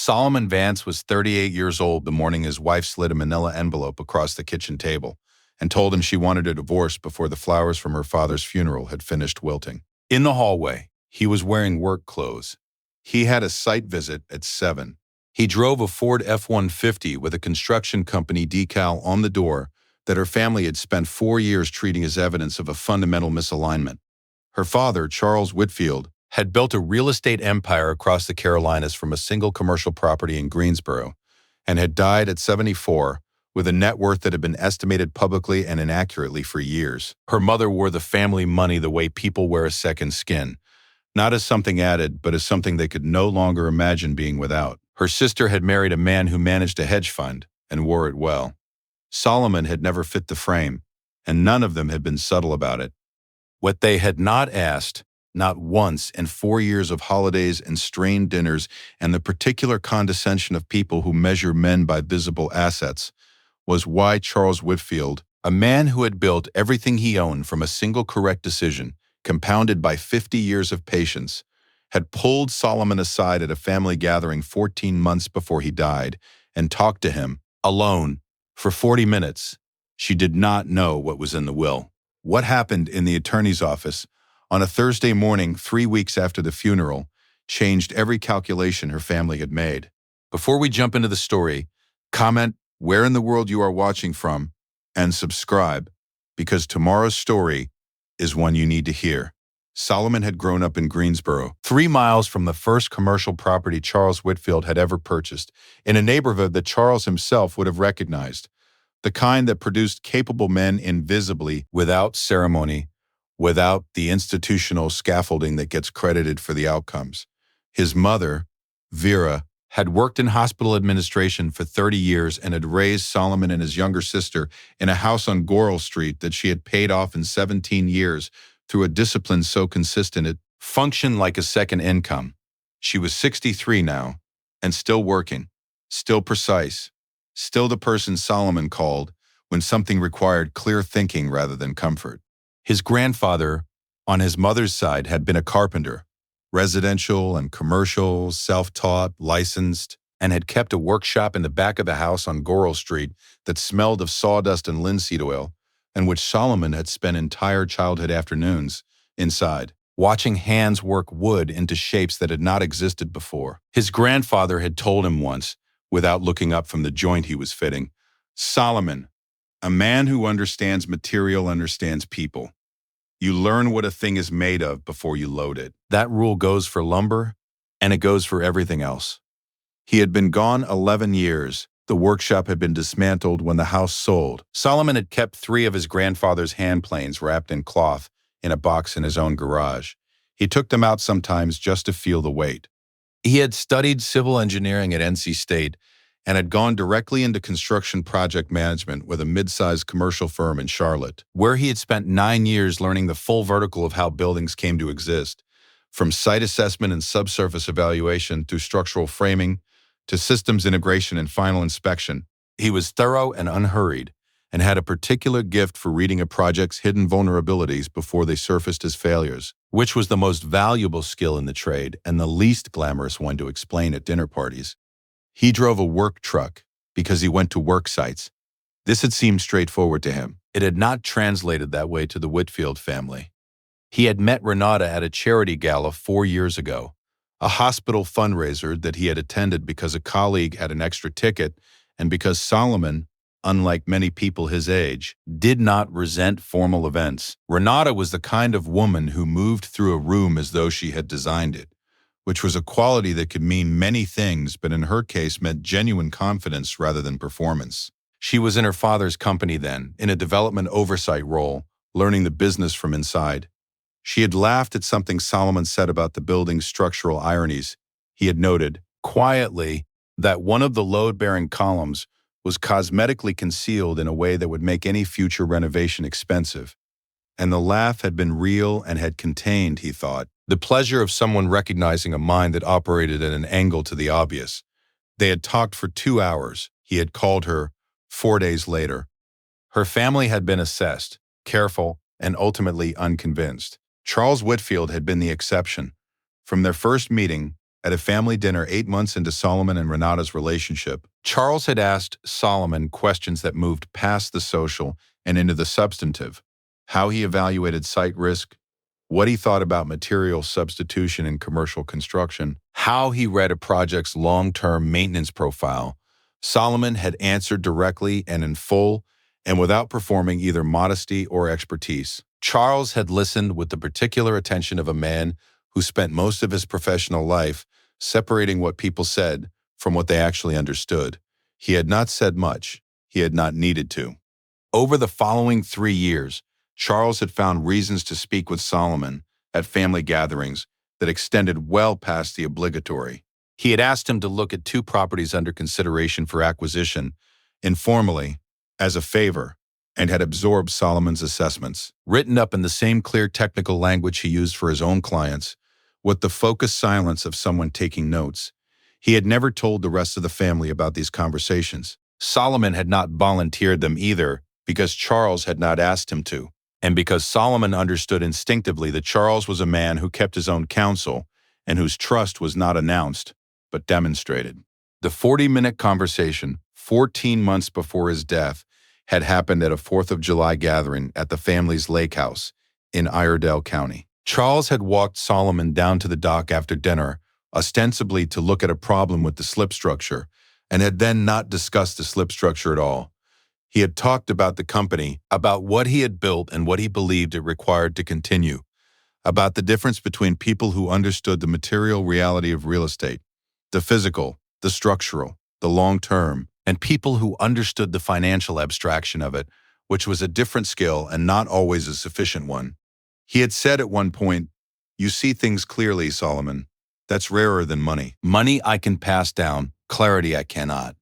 Solomon Vance was 38 years old the morning his wife slid a manila envelope across the kitchen table and told him she wanted a divorce before the flowers from her father's funeral had finished wilting. In the hallway, he was wearing work clothes. He had a site visit at 7. He drove a Ford F-150 with a construction company decal on the door that her family had spent 4 years treating as evidence of a fundamental misalignment. Her father, Charles Whitfield, had built a real estate empire across the Carolinas from a single commercial property in Greensboro, and had died at 74 with a net worth that had been estimated publicly and inaccurately for years. Her mother wore the family money the way people wear a second skin, not as something added, but as something they could no longer imagine being without. Her sister had married a man who managed a hedge fund and wore it well. Solomon had never fit the frame, and none of them had been subtle about it. What they had not asked, not once in 4 years of holidays and strained dinners and the particular condescension of people who measure men by visible assets, was why Charles Whitfield, a man who had built everything he owned from a single correct decision, compounded by 50 years of patience, had pulled Solomon aside at a family gathering 14 months before he died and talked to him, alone, for 40 minutes. She did not know what was in the will. What happened in the attorney's office on a Thursday morning 3 weeks after the funeral changed every calculation her family had made. Before we jump into the story, comment where in the world you are watching from and subscribe, because tomorrow's story is one you need to hear. Solomon had grown up in Greensboro, 3 miles from the first commercial property Charles Whitfield had ever purchased, in a neighborhood that Charles himself would have recognized, the kind that produced capable men invisibly, without ceremony, without the institutional scaffolding that gets credited for the outcomes. His mother, Vera, had worked in hospital administration for 30 years and had raised Solomon and his younger sister in a house on Goral Street that she had paid off in 17 years through a discipline so consistent it functioned like a second income. She was 63 now and still working, still precise, still the person Solomon called when something required clear thinking rather than comfort. His grandfather, on his mother's side, had been a carpenter, residential and commercial, self-taught, licensed, and had kept a workshop in the back of the house on Goral Street that smelled of sawdust and linseed oil, and which Solomon had spent entire childhood afternoons inside, watching hands work wood into shapes that had not existed before. His grandfather had told him once, without looking up from the joint he was fitting, "Solomon, a man who understands material understands people. You learn what a thing is made of before you load it." That rule goes for lumber, and it goes for everything else. He had been gone 11 years. The workshop had been dismantled when the house sold. Solomon had kept 3 of his grandfather's hand planes wrapped in cloth in a box in his own garage. He took them out sometimes just to feel the weight. He had studied civil engineering at NC State and had gone directly into construction project management with a mid-sized commercial firm in Charlotte, where he had spent 9 years learning the full vertical of how buildings came to exist, from site assessment and subsurface evaluation to structural framing to systems integration and final inspection. He was thorough and unhurried, and had a particular gift for reading a project's hidden vulnerabilities before they surfaced as failures, which was the most valuable skill in the trade and the least glamorous one to explain at dinner parties. He drove a work truck because he went to work sites. This had seemed straightforward to him. It had not translated that way to the Whitfield family. He had met Renata at a charity gala 4 years ago, a hospital fundraiser that he had attended because a colleague had an extra ticket and because Solomon, unlike many people his age, did not resent formal events. Renata was the kind of woman who moved through a room as though she had designed it, which was a quality that could mean many things, but in her case meant genuine confidence rather than performance. She was in her father's company then, in a development oversight role, learning the business from inside. She had laughed at something Solomon said about the building's structural ironies. He had noted, quietly, that one of the load-bearing columns was cosmetically concealed in a way that would make any future renovation expensive. And the laugh had been real and had contained, he thought, the pleasure of someone recognizing a mind that operated at an angle to the obvious. They had talked for 2 hours. He had called her 4 days later. Her family had been assessed, careful, and ultimately unconvinced. Charles Whitfield had been the exception. From their first meeting, At a family dinner 8 months into Solomon and Renata's relationship, Charles had asked Solomon questions that moved past the social and into the substantive: how he evaluated site risk, what he thought about material substitution in commercial construction, how he read a project's long-term maintenance profile. Solomon had answered directly and in full, and without performing either modesty or expertise. Charles had listened with the particular attention of a man who spent most of his professional life separating what people said from what they actually understood. He had not said much. He had not needed to. Over the following 3 years, Charles had found reasons to speak with Solomon at family gatherings that extended well past the obligatory. He had asked him to look at 2 properties under consideration for acquisition, informally, as a favor, and had absorbed Solomon's assessments, written up in the same clear technical language he used for his own clients, with the focused silence of someone taking notes. He had never told the rest of the family about these conversations. Solomon had not volunteered them either, because Charles had not asked him to, and because Solomon understood instinctively that Charles was a man who kept his own counsel and whose trust was not announced, but demonstrated. The 40-minute conversation, 14 months before his death, had happened at a 4th of July gathering at the family's lake house in Iredell County. Charles had walked Solomon down to the dock after dinner, ostensibly to look at a problem with the slip structure, and had then not discussed the slip structure at all. He had talked about the company, about what he had built and what he believed it required to continue, about the difference between people who understood the material reality of real estate, the physical, the structural, the long-term, and people who understood the financial abstraction of it, which was a different skill and not always a sufficient one. He had said at one point, "You see things clearly, Solomon. That's rarer than money. Money I can pass down, clarity I cannot."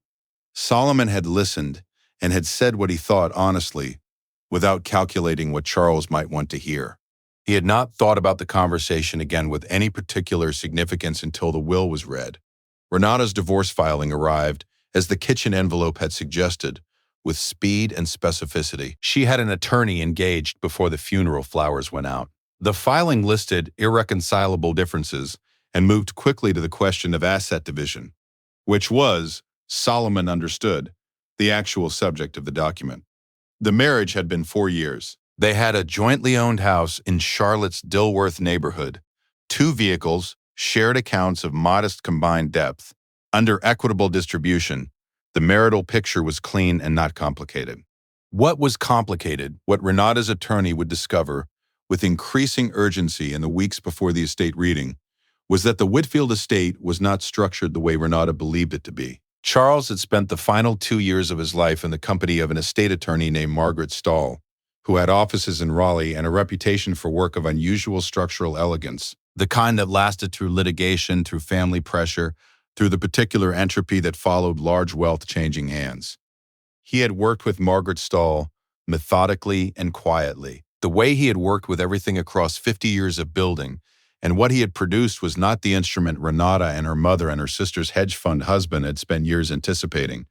Solomon had listened and had said what he thought honestly, without calculating what Charles might want to hear. He had not thought about the conversation again with any particular significance until the will was read. Renata's divorce filing arrived, as the kitchen envelope had suggested, with speed and specificity. She had an attorney engaged before the funeral flowers went out. The filing listed irreconcilable differences and moved quickly to the question of asset division, which was, Solomon understood, the actual subject of the document. The marriage had been 4 years. They had a jointly owned house in Charlotte's Dilworth neighborhood, 2 vehicles, shared accounts of modest combined depth. Under equitable distribution, the marital picture was clean and not complicated. What was complicated, what Renata's attorney would discover with increasing urgency in the weeks before the estate reading, was that the Whitfield estate was not structured the way Renata believed it to be. Charles had spent the final 2 years of his life in the company of an estate attorney named Margaret Stahl, who had offices in Raleigh and a reputation for work of unusual structural elegance, the kind that lasted through litigation, through family pressure, through the particular entropy that followed large wealth changing hands. He had worked with Margaret Stahl methodically and quietly. The way he had worked with everything across 50 years of building, and what he had produced was not the instrument Renata and her mother and her sister's hedge fund husband had spent years anticipating.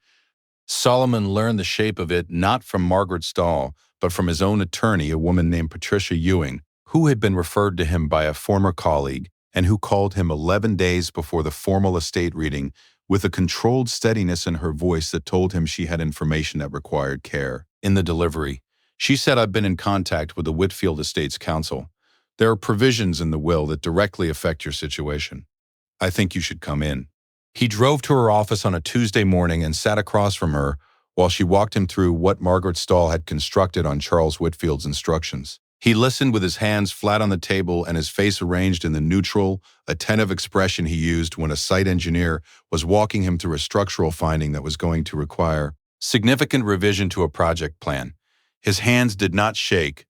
Solomon learned the shape of it not from Margaret Stahl, but from his own attorney, a woman named Patricia Ewing, who had been referred to him by a former colleague and who called him 11 days before the formal estate reading with a controlled steadiness in her voice that told him she had information that required care. In the delivery, she said, "I've been in contact with the Whitfield Estates Council. There are provisions in the will that directly affect your situation. I think you should come in." He drove to her office on a Tuesday morning and sat across from her while she walked him through what Margaret Stahl had constructed on Charles Whitfield's instructions. He listened with his hands flat on the table and his face arranged in the neutral, attentive expression he used when a site engineer was walking him through a structural finding that was going to require significant revision to a project plan. His hands did not shake.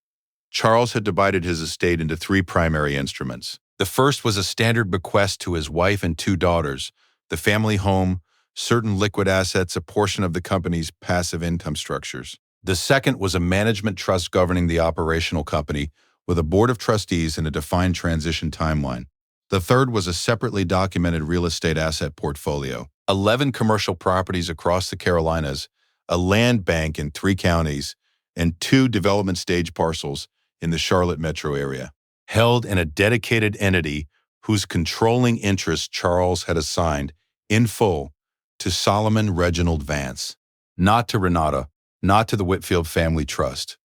Charles had divided his estate into 3 primary instruments. The first was a standard bequest to his wife and 2 daughters, the family home, certain liquid assets, a portion of the company's passive income structures. The second was a management trust governing the operational company with a board of trustees and a defined transition timeline. The third was a separately documented real estate asset portfolio, 11 commercial properties across the Carolinas, a land bank in 3 counties, and 2 development stage parcels in the Charlotte metro area, held in a dedicated entity whose controlling interest Charles had assigned, in full, to Solomon Reginald Vance. Not to Renata, not to the Whitfield Family Trust,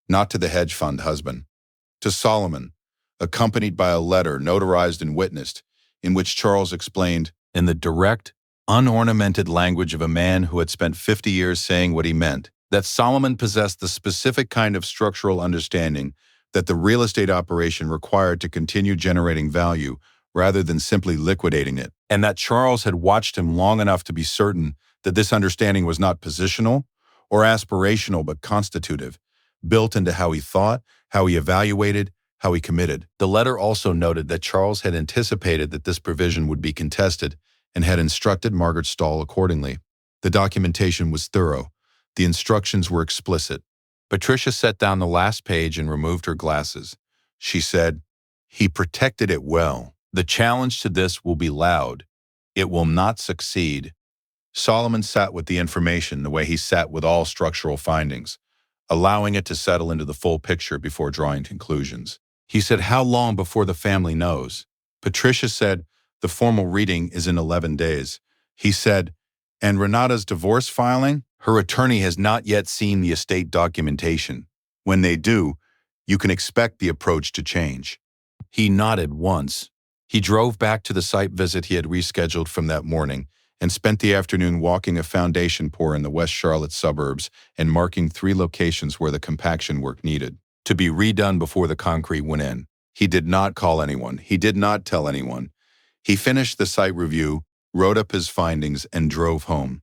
not to the hedge fund husband. To Solomon, accompanied by a letter notarized and witnessed, in which Charles explained, in the direct, unornamented language of a man who had spent 50 years saying what he meant, that Solomon possessed the specific kind of structural understanding that the real estate operation required to continue generating value rather than simply liquidating it, and that Charles had watched him long enough to be certain that this understanding was not positional or aspirational but constitutive, built into how he thought, how he evaluated, how he committed. The letter also noted that Charles had anticipated that this provision would be contested and had instructed Margaret Stahl accordingly. The documentation was thorough. The instructions were explicit. Patricia set down the last page and removed her glasses. She said, "He protected it well. The challenge to this will be loud. It will not succeed." Solomon sat with the information the way he sat with all structural findings, allowing it to settle into the full picture before drawing conclusions. He said, "How long before the family knows?" Patricia said, "The formal reading is in 11 days. He said, "And Renata's divorce filing? Her attorney has not yet seen the estate documentation. When they do, you can expect the approach to change." He nodded once. He drove back to the site visit he had rescheduled from that morning and spent the afternoon walking a foundation pour in the West Charlotte suburbs and marking 3 locations where the compaction work needed to be redone before the concrete went in. He did not call anyone. He did not tell anyone. He finished the site review, wrote up his findings, and drove home.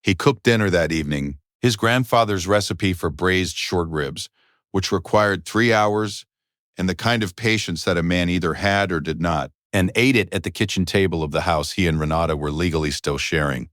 He cooked dinner that evening, his grandfather's recipe for braised short ribs, which required 3 hours and the kind of patience that a man either had or did not, and ate it at the kitchen table of the house he and Renata were legally still sharing.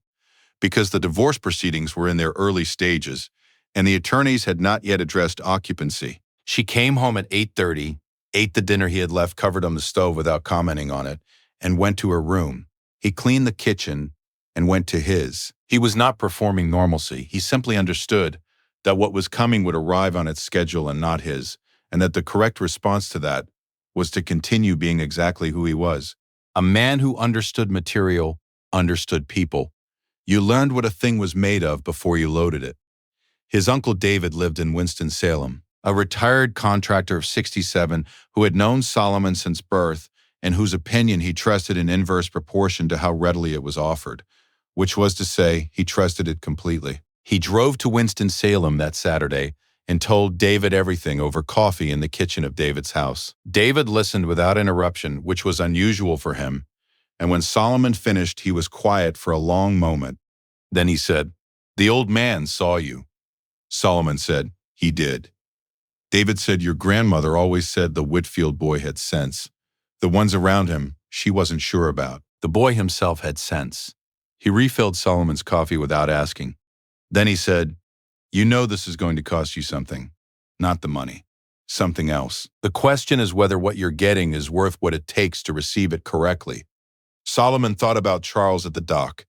Because the divorce proceedings were in their early stages, and the attorneys had not yet addressed occupancy. She came home at 8:30, ate the dinner he had left covered on the stove without commenting on it, and went to her room. He cleaned the kitchen and went to his. He was not performing normalcy. He simply understood that what was coming would arrive on its schedule and not his, and that the correct response to that was to continue being exactly who he was. A man who understood material, understood people. You learned what a thing was made of before you loaded it. His uncle David lived in Winston-Salem, a retired contractor of 67 who had known Solomon since birth and whose opinion he trusted in inverse proportion to how readily it was offered, which was to say, he trusted it completely. He drove to Winston-Salem that Saturday and told David everything over coffee in the kitchen of David's house. David listened without interruption, which was unusual for him, and when Solomon finished, he was quiet for a long moment. Then he said, "The old man saw you." Solomon said, "He did." David said, "Your grandmother always said the Whitfield boy had sense. The ones around him, she wasn't sure about. The boy himself had sense." He refilled Solomon's coffee without asking. Then he said, "You know this is going to cost you something. Not the money. Something else. The question is whether what you're getting is worth what it takes to receive it correctly." Solomon thought about Charles at the dock.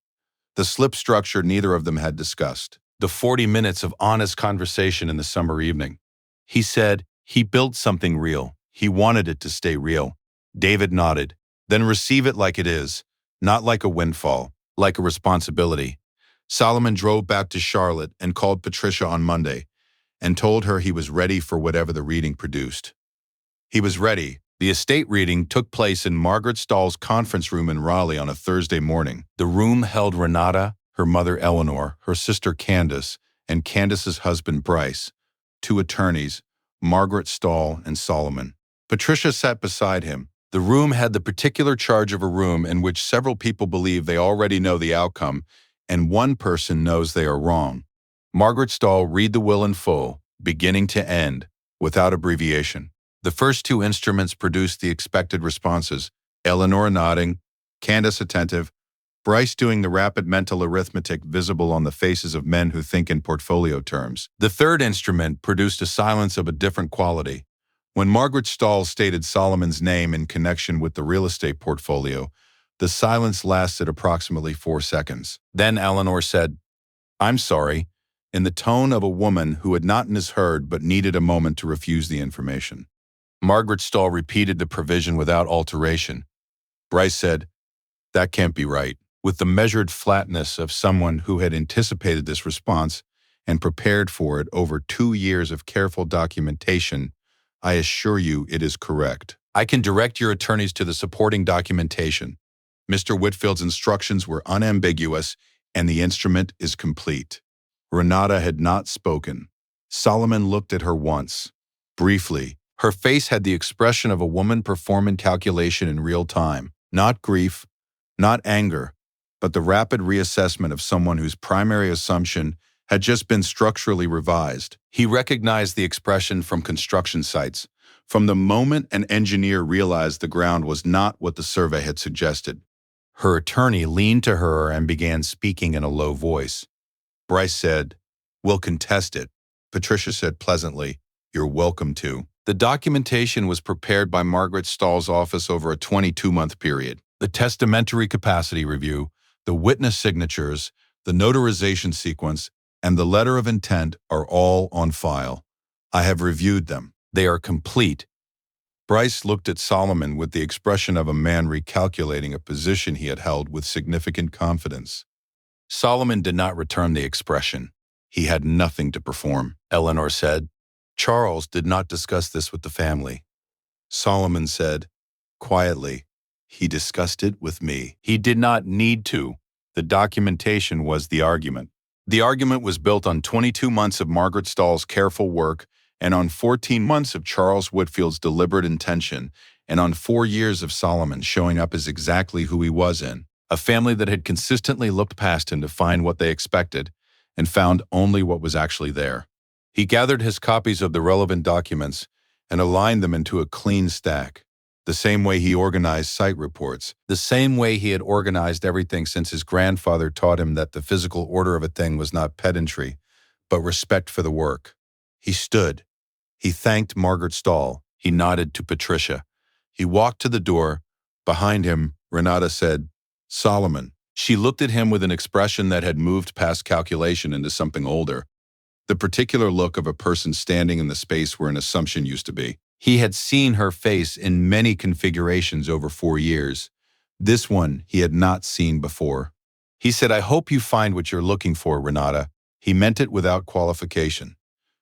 The slip structure neither of them had discussed. The 40 minutes of honest conversation in the summer evening. He said, he built something real. He wanted it to stay real. David nodded. Then receive it like it is, not like a windfall, like a responsibility. Solomon drove back to Charlotte and called Patricia on Monday and told her he was ready for whatever the reading produced. He was ready. The estate reading took place in Margaret Stahl's conference room in Raleigh on a Thursday morning. The room held Renata, her mother Eleanor, her sister Candace, and Candace's husband Bryce, 2 attorneys, Margaret Stahl and Solomon. Patricia sat beside him. The room had the particular charge of a room in which several people believe they already know the outcome and one person knows they are wrong. Margaret Stahl read the will in full, beginning to end, without abbreviation. The first 2 instruments produced the expected responses, Eleanor nodding, Candace attentive, Bryce doing the rapid mental arithmetic visible on the faces of men who think in portfolio terms. The third instrument produced a silence of a different quality. When Margaret Stahl stated Solomon's name in connection with the real estate portfolio, the silence lasted approximately 4 seconds. Then Eleanor said, "I'm sorry," in the tone of a woman who had not misheard but needed a moment to refuse the information. Margaret Stahl repeated the provision without alteration. Bryce said, "That can't be right." With the measured flatness of someone who had anticipated this response and prepared for it over 2 years of careful documentation, "I assure you it is correct. I can direct your attorneys to the supporting documentation. Mr. Whitfield's instructions were unambiguous, and the instrument is complete." Renata had not spoken. Solomon looked at her once, briefly. Her face had the expression of a woman performing calculation in real time. Not grief, not anger, but the rapid reassessment of someone whose primary assumption had just been structurally revised. He recognized the expression from construction sites, from the moment an engineer realized the ground was not what the survey had suggested. Her attorney leaned to her and began speaking in a low voice. Bryce said, "We'll contest it." Patricia said pleasantly, "You're welcome to." The documentation was prepared by Margaret Stahl's office over a 22-month period. The testamentary capacity review, the witness signatures, the notarization sequence, and the letter of intent are all on file. I have reviewed them. They are complete. Bryce looked at Solomon with the expression of a man recalculating a position he had held with significant confidence. Solomon did not return the expression. He had nothing to perform. Eleanor said, "Charles did not discuss this with the family." Solomon said, quietly, "He discussed it with me." He did not need to. The documentation was the argument. The argument was built on 22 months of Margaret Stahl's careful work and on 14 months of Charles Whitfield's deliberate intention and on 4 years of Solomon showing up as exactly who he was in, a family that had consistently looked past him to find what they expected and found only what was actually there. He gathered his copies of the relevant documents and aligned them into a clean stack, the same way he organized site reports, the same way he had organized everything since his grandfather taught him that the physical order of a thing was not pedantry, but respect for the work. He stood. He thanked Margaret Stahl. He nodded to Patricia. He walked to the door. Behind him, Renata said, "Solomon." She looked at him with an expression that had moved past calculation into something older, the particular look of a person standing in the space where an assumption used to be. He had seen her face in many configurations over 4 years. This one he had not seen before. He said, "I hope you find what you're looking for, Renata." He meant it without qualification.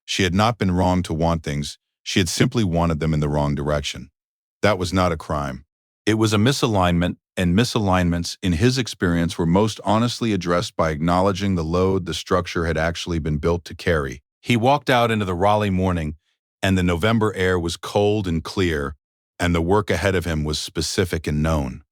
She had not been wrong to want things. She had simply wanted them in the wrong direction. That was not a crime. It was a misalignment, and misalignments, in his experience, were most honestly addressed by acknowledging the load the structure had actually been built to carry. He walked out into the Raleigh morning, and the November air was cold and clear, and the work ahead of him was specific and known.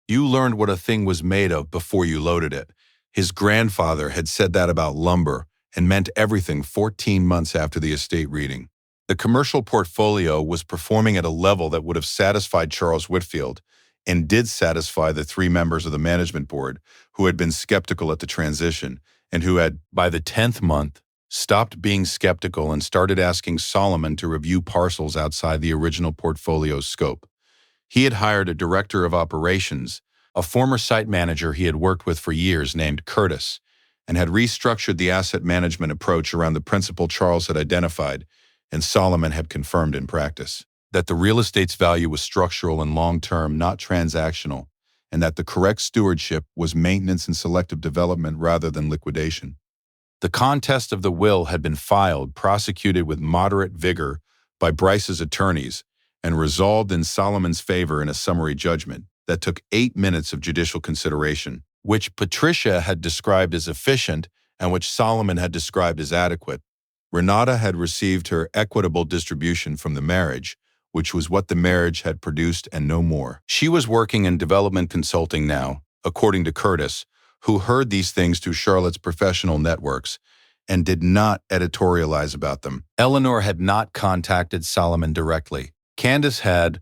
You learned what a thing was made of before you loaded it. His grandfather had said that about lumber and meant everything 14 months after the estate reading. The commercial portfolio was performing at a level that would have satisfied Charles Whitfield, and did satisfy the 3 members of the management board who had been skeptical at the transition and who had, by the 10th month, stopped being skeptical and started asking Solomon to review parcels outside the original portfolio's scope. He had hired a director of operations, a former site manager he had worked with for years named Curtis, and had restructured the asset management approach around the principle Charles had identified and Solomon had confirmed in practice. That the real estate's value was structural and long-term, not transactional, and that the correct stewardship was maintenance and selective development rather than liquidation. The contest of the will had been filed, prosecuted with moderate vigor by Bryce's attorneys, and resolved in Solomon's favor in a summary judgment that took 8 minutes of judicial consideration, which Patricia had described as efficient and which Solomon had described as adequate. Renata had received her equitable distribution from the marriage, which was what the marriage had produced and no more. She was working in development consulting now, according to Curtis, who heard these things through Charlotte's professional networks and did not editorialize about them. Eleanor had not contacted Solomon directly. Candace had,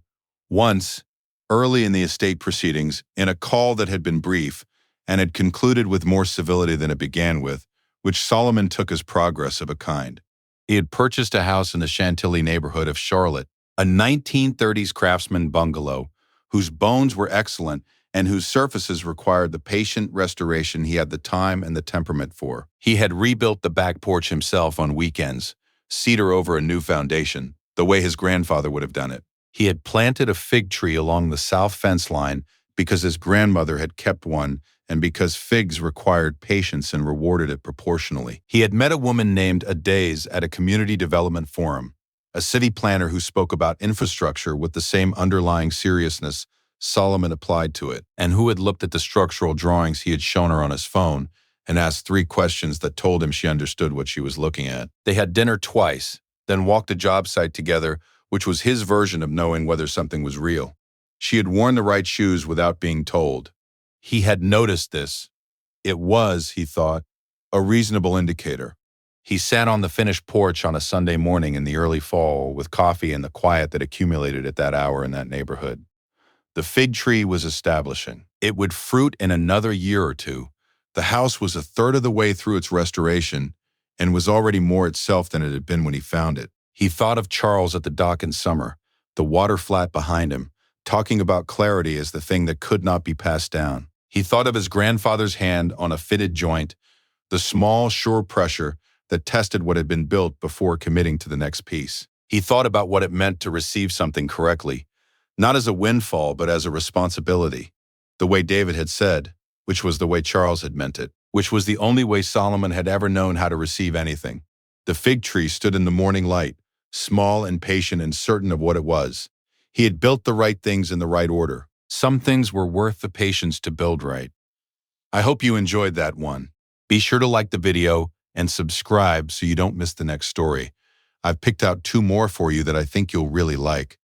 once, early in the estate proceedings, in a call that had been brief and had concluded with more civility than it began with, which Solomon took as progress of a kind. He had purchased a house in the Chantilly neighborhood of Charlotte, a 1930s craftsman bungalow whose bones were excellent and whose surfaces required the patient restoration he had the time and the temperament for. He had rebuilt the back porch himself on weekends, cedar over a new foundation, the way his grandfather would have done it. He had planted a fig tree along the south fence line because his grandmother had kept one and because figs required patience and rewarded it proportionally. He had met a woman named Adaze at a community development forum, a city planner who spoke about infrastructure with the same underlying seriousness Solomon applied to it, and who had looked at the structural drawings he had shown her on his phone and asked 3 questions that told him she understood what she was looking at. They had dinner twice, then walked a job site together, which was his version of knowing whether something was real. She had worn the right shoes without being told. He had noticed this. It was, he thought, a reasonable indicator. He sat on the finished porch on a Sunday morning in the early fall with coffee and the quiet that accumulated at that hour in that neighborhood. The fig tree was establishing. It would fruit in another year or 2. The house was a third of the way through its restoration and was already more itself than it had been when he found it. He thought of Charles at the dock in summer, the water flat behind him, talking about clarity as the thing that could not be passed down. He thought of his grandfather's hand on a fitted joint, the small, sure pressure that tested what had been built before committing to the next piece. He thought about what it meant to receive something correctly, not as a windfall, but as a responsibility, the way David had said, which was the way Charles had meant it, which was the only way Solomon had ever known how to receive anything. The fig tree stood in the morning light, small and patient and certain of what it was. He had built the right things in the right order. Some things were worth the patience to build right. I hope you enjoyed that one. Be sure to like the video and subscribe so you don't miss the next story. I've picked out 2 more for you that I think you'll really like.